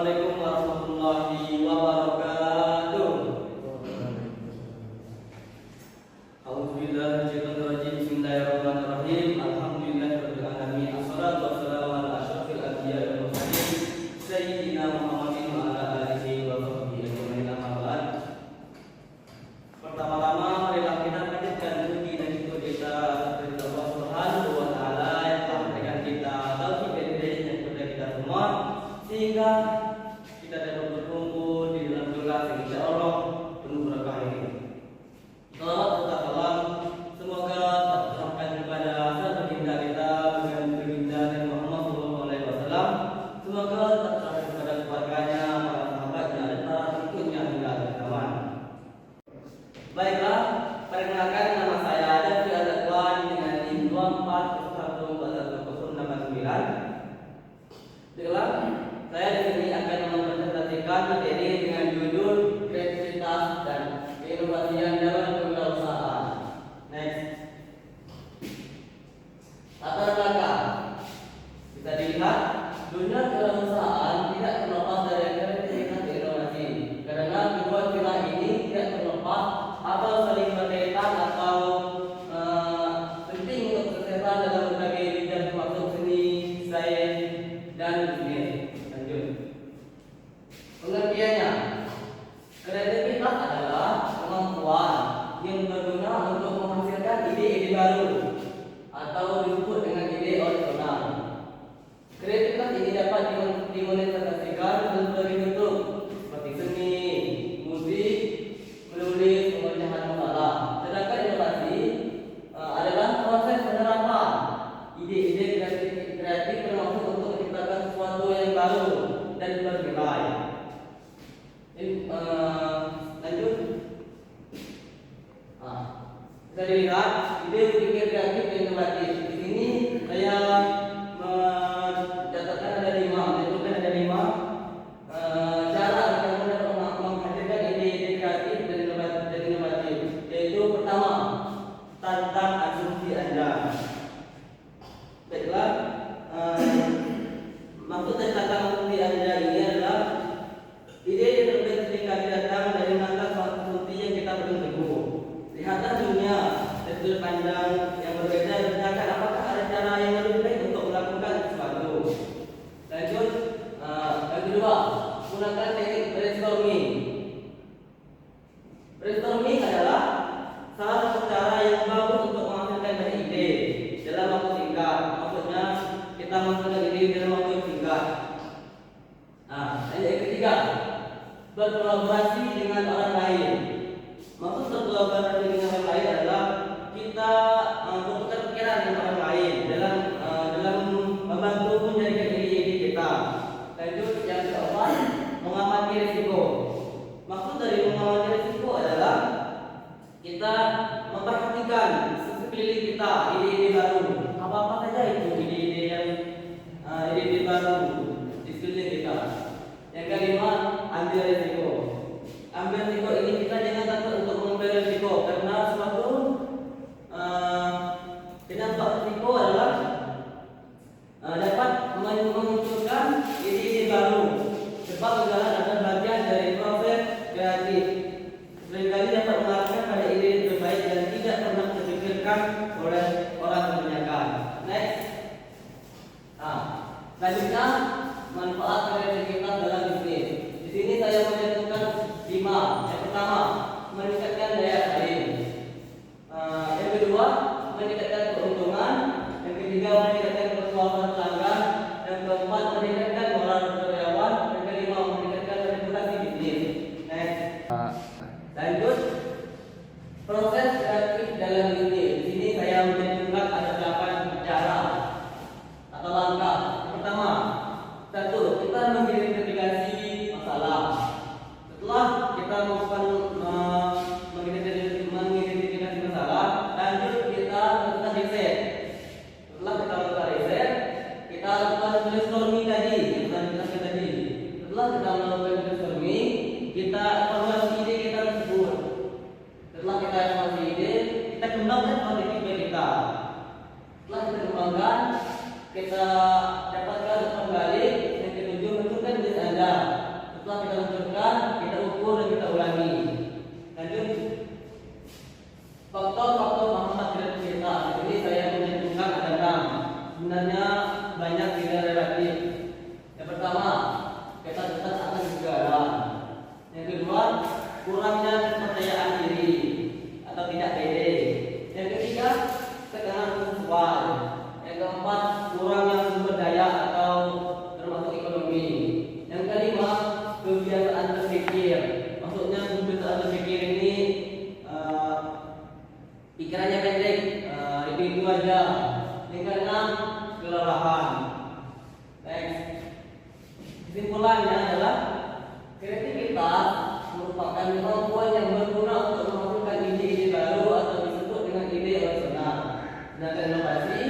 Assalamualaikum warahmatullahi wabarakatuh. A'udzubillahi Bismillahirrahmanirrahim. Alhamdulillahirabbil alamin. Assalatu wassalamu ala asyrofil anbiya'i wal mursalin sayyidina Muhammadin wa ala alihi wa sahbihi ajmain. Amma ba'd. Pertama-tama marilah kita panjatkan puji dan syukur kita kepada Allah Subhanahu wa taala yang telah memberikan kita taufik dan hidayah kepada kita semua sehingga kita dapat berkumpul di dalam kelas yang insyaallah penuh berkah ini. Salawat serta salam semoga tercurahkan kepada baginda kita dengan baginda Nabi Muhammad SAW. Semoga tercurahkan kepada keluarganya, para sahabatnya, dan para pengikutnya hingga akhir zaman. Baiklah, perkenalkan nama saya Davi Azakwan dengan NIM 24414109. Baiklah, saya di sini akan mempresentasikan materi dengan judul kreativitas dan keinovasian dalam kewirausahaan. Next. Latar belakang. Bisa dilihat, dunia kewirausahaan tidak terlepas dari kreativitas dan inovasi. Karena kedua pilar ini tidak terlepas atau saling berkaitan atau penting untuk kesuksesan dalam berbagai bidang termasuk seni, sains, dan bisnis. Lanjut. Pengertiannya, kreativitas adalah kemampuan yang berguna untuk menghasilkan ide-ide baru atau disebut dengan ide original. Kreativitas ini dapat dimonetisasikan dalam berbagai bentuk seperti seni, musik, menulis, pemecahan masalah. Sedangkan inovasi adalah proses penerapan ide-ide kreatif termasuk untuk menciptakan sesuatu yang baru dan bernilai. Lanjut. Bisa dilihat ide berpikir kreatif dan inovatif. Di sini saya mencatatkan ada 5 cara bagaimana menghasilkan ide-ide kreatif dan inovatif. Yaitu pertama, tantang asumsi Anda. Baiklah, maksud dari tantang asumsi Anda ini adalah ide yang terbaik ketika datang dari mata suatu asumsi yang kita belum teguh. Lihatlah dunia dari sudut pandang yang berbeda dan tanyakan apakah ada cara yang lebih baik untuk melakukan sesuatu. Lanjut, yang kedua, gunakan teknik brainstorming. Brainstorming adalah salah satu cara yang bagus untuk menghasilkan banyak ide dalam waktu singkat. Maksudnya kita menghasilkan ide dalam waktu yang singkat. Yang ketiga, berkolaborasi dengan orang lain. Maksud berkolaborasi dengan orang lain adalah kita bertukar pikiran dengan orang lain dalam membantu menjadikan ide-ide kita. Lanjut, yang keempat, mengamati risiko. Maksud dari mengamati risiko adalah kita memperhatikan sekeliling kita, ide-ide baru. Apa-apa saja itu ide-ide baru di sekeliling kita. Yang kelima, ambil risiko. Ambil risiko ini kita jangan takut untuk mengambil risiko karena suatu risiko adalah dapat memunculkan ide-ide baru. Sebab segala adalah bagian dari proses kreatif. Seringkali dapat mengarahkan pada ide terbaik dan tidak pernah terpikirkan oleh orang kebanyakan. Next. Selanjutnya, manfaat kreativitas dalam bisnis. Di sini saya menentukan 5. Yang pertama, meningkatkan daya saing. Yang kedua, meningkatkan keuntungan. Yang ketiga, meningkatkan kepuasan pelanggan. Yang keempat, meningkatkan moral karyawan. Yang kelima, meningkatkan reputasi bisnis. Next. Lanjut, proses kreatif dalam bisnis. Di sini saya menentukan ada 8 cara atau langkah. Pertama, 1. Kita mengidentifikasi masalah. Setelah kita melakukan mengidentifikasi masalah, lanjut kita melakukan riset. Setelah kita melakukan berbeda. Yang keenam, kelelahan. Next. Kesimpulannya adalah kreativitas merupakan kemampuan yang berguna untuk menghasilkan ide-ide baru atau disebut dengan ide original. Sedangkan inovasi